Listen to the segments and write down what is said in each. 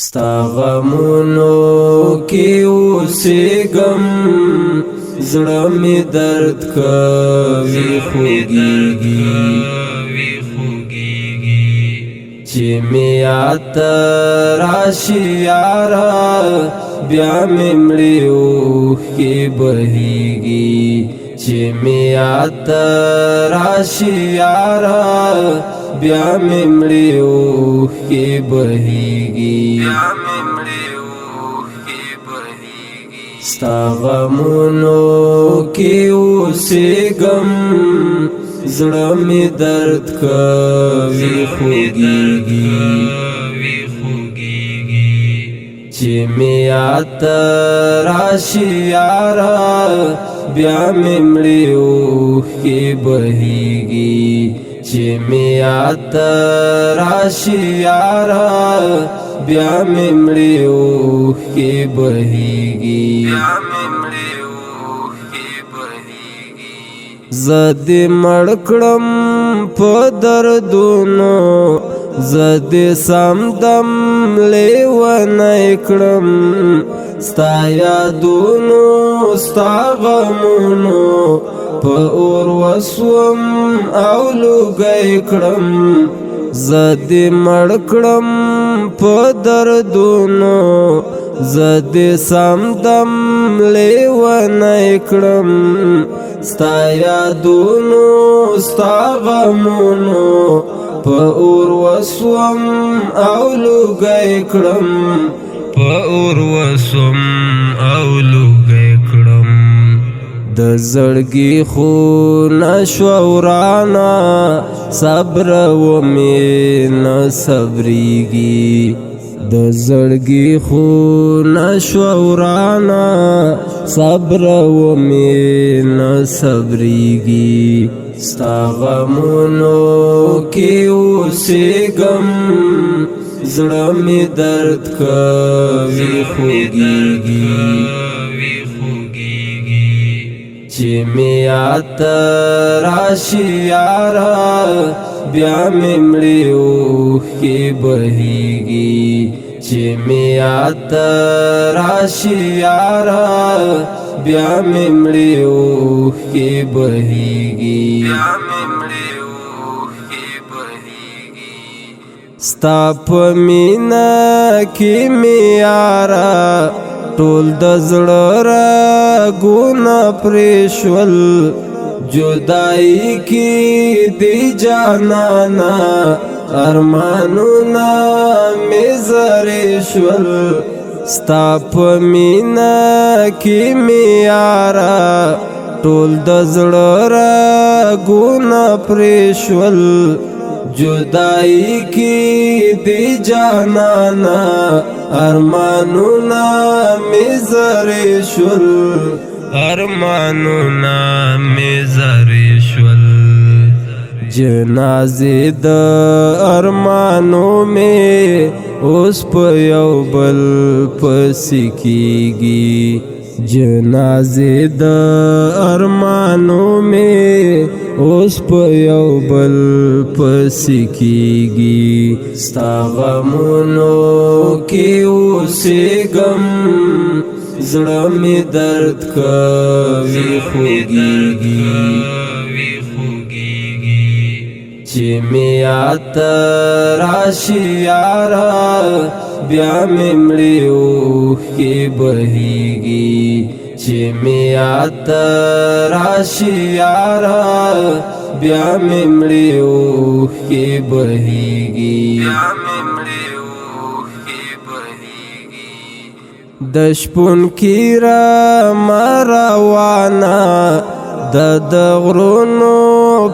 ستا غمونو کی اوسیگم زړه می درد کوي خوږیږي چې می یاد راشي یارا بیا می مړی اوښکې بهیږي چې می یاد راشي یارا بیا می مړی اوښکې بهیږي ستا غمونو کی اوسیگم زړه می درد کوي خوږیږي چې می یاد راشي یارا بیا می مړی اوښکې بهیږي چې می یاد راشي یارا بیا می مړی اوښکې بهیږي زه دې مړ کړم په دردونو زه دې سمدم لیونی کړم ستا یادونو ستا غمونو په اور وسوم او لوګی کړم زه دې مړ کړم په دردونو زه دې سمدم لیونی کړم ستا یادونو ستا غمونو په اور وسوم او لوګی کړم د زړګي خو نشوه ورانه صبر ومې نه صبریږي د زړګي خو نشوه ورانه صبر ومې نه صبریږي ستا غمونو کې اوسیږم زړه مې درد کوي خوږیږي چې مې یاد راشي یارا بیا مې مړی اوښکې بهیږي چې مې یاد راشي یارا بیا مې مړی اوښکې بهیږي ستا په مینه کې مې یارا ټول د زړه راګونه پرې شول جدایي کې دی جانانا ارمانونه مې زرې شول ستا په مینه کې مې یارا ټول د زړه راګونه پرې شول جدائی کی دی جانانا ارمانونا میزری شول جنازی دا ارمانو میں اس پا یو بل پسی کیگی جنازی دا ارمانو میں اوس په یو بل پسی کیږي ستا غمونو کې اوسیږم زړه مې درد کوي خوږیږي چې مې یاد راشي یارا بیا مې مړی اوښکې بهیږي چې مې یاد راشي یارا بیا مې مړی اوښکې بهیږي د شپون کې رامه روانه د غرونو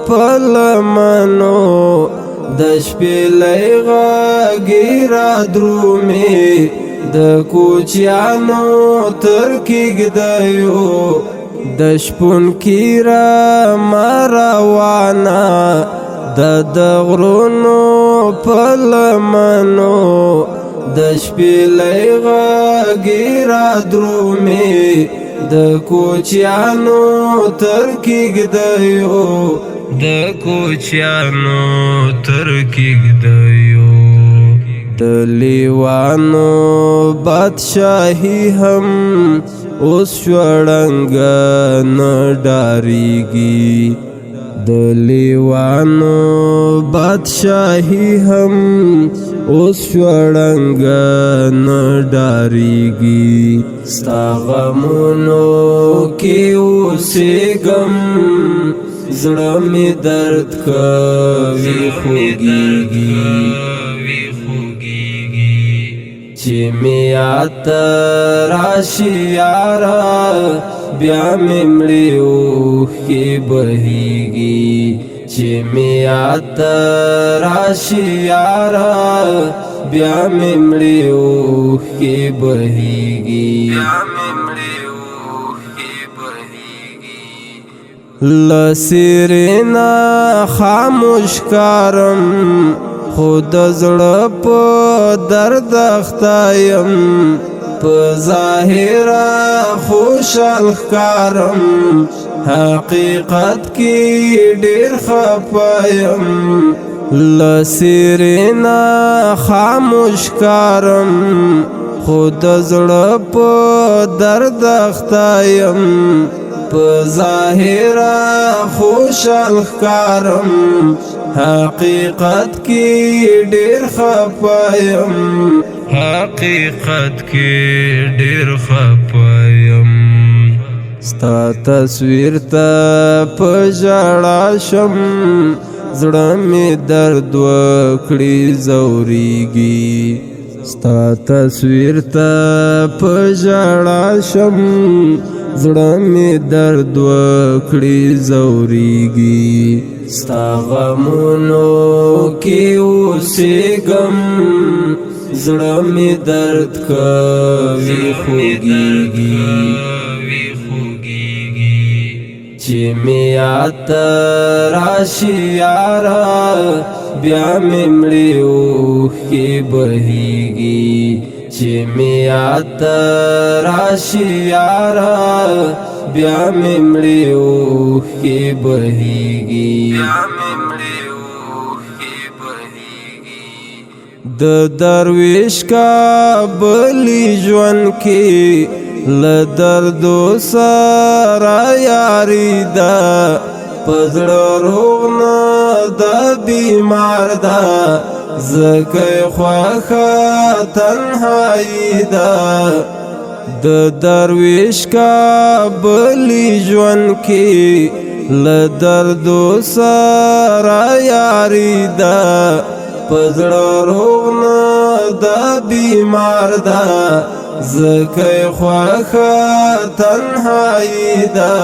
په لمنو د شپېلۍ غږې رادرومې د کوچیانو تر کېږدیو د شپون کې رامه روانه د غرونو په لمنو د شپېلۍ غږې رادرومې د کوچیانو تر کېږدیو د لیوانو بادشاهي هم اوس شوړنګه نه ډاریږي د لیوانو بادشاهي هم اوس شوړنګه نه ډاریږي ستا غمونو کې اوسېږم زړه مې درد کوي خوږېږي چې مې یاد راشي یاره بیا مې مړې اوښکې بهېږي چې مې یاد راشي یاره بیا مې مړې اوښکې بهېږي له څېرې نه خاموش کارم خو د زړه په درد اخته یم په ظاهره خوشحال ښکارم حقیقت کې ډېر خفه یم له څېرې نه خاموش کارم خو د زړه په درد اخته یم په ظاهره خوشحال ښکارم حقیقت کې ډېر خفه یم ستا تصویر ته په ژړا شم زړه مې درد وکړي ځورېږي ستا تصویر ته په ژړا شم زړه مې درد وکړي ځورېږي ستا غمونو کې اوسېږم زړه مې درد کوي خوږېږي چې مې یاد راشي یاره بیا مې مړې اوښکې بهېږي چې مې یاد راشي یاره بیا مې مړې اوښکې بهېږي د درویش کابلي ژوند کې له دردو سره یاري ده په زړه روغ نه ده بیمار ده ځکه یې خوښه تنهایي ده د درویش کابلي ژوند کې له دردو سره یاري ده په زړه روغ نه ده بیمار ده ځکه یې خوښه تنهایي ده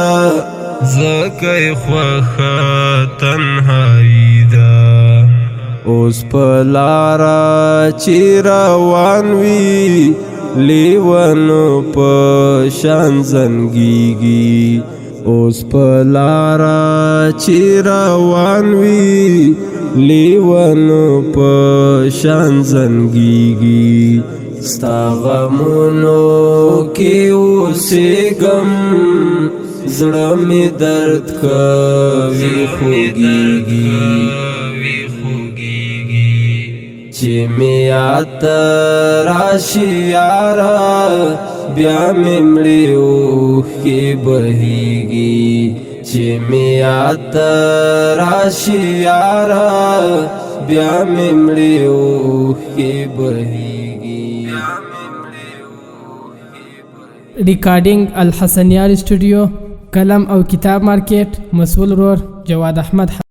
اوس په لاره چې روان وي لیونو په شان زنګېږي اوس په لاره چې روان وي لیونو په شان زنګېږي ستا غمونو کې اوسېږم زړه مې درد کوي خوږېږي چې مې یاد راشي یاره بیا مې مړې اوښکې بهېږي چې مې یاد راشي یاره بیا مې مړې اوښکې بهېږي ریکارډینګ الحسنیار سټوډیو قلم او کتاب مارکیټ مسؤل رور جواد احمد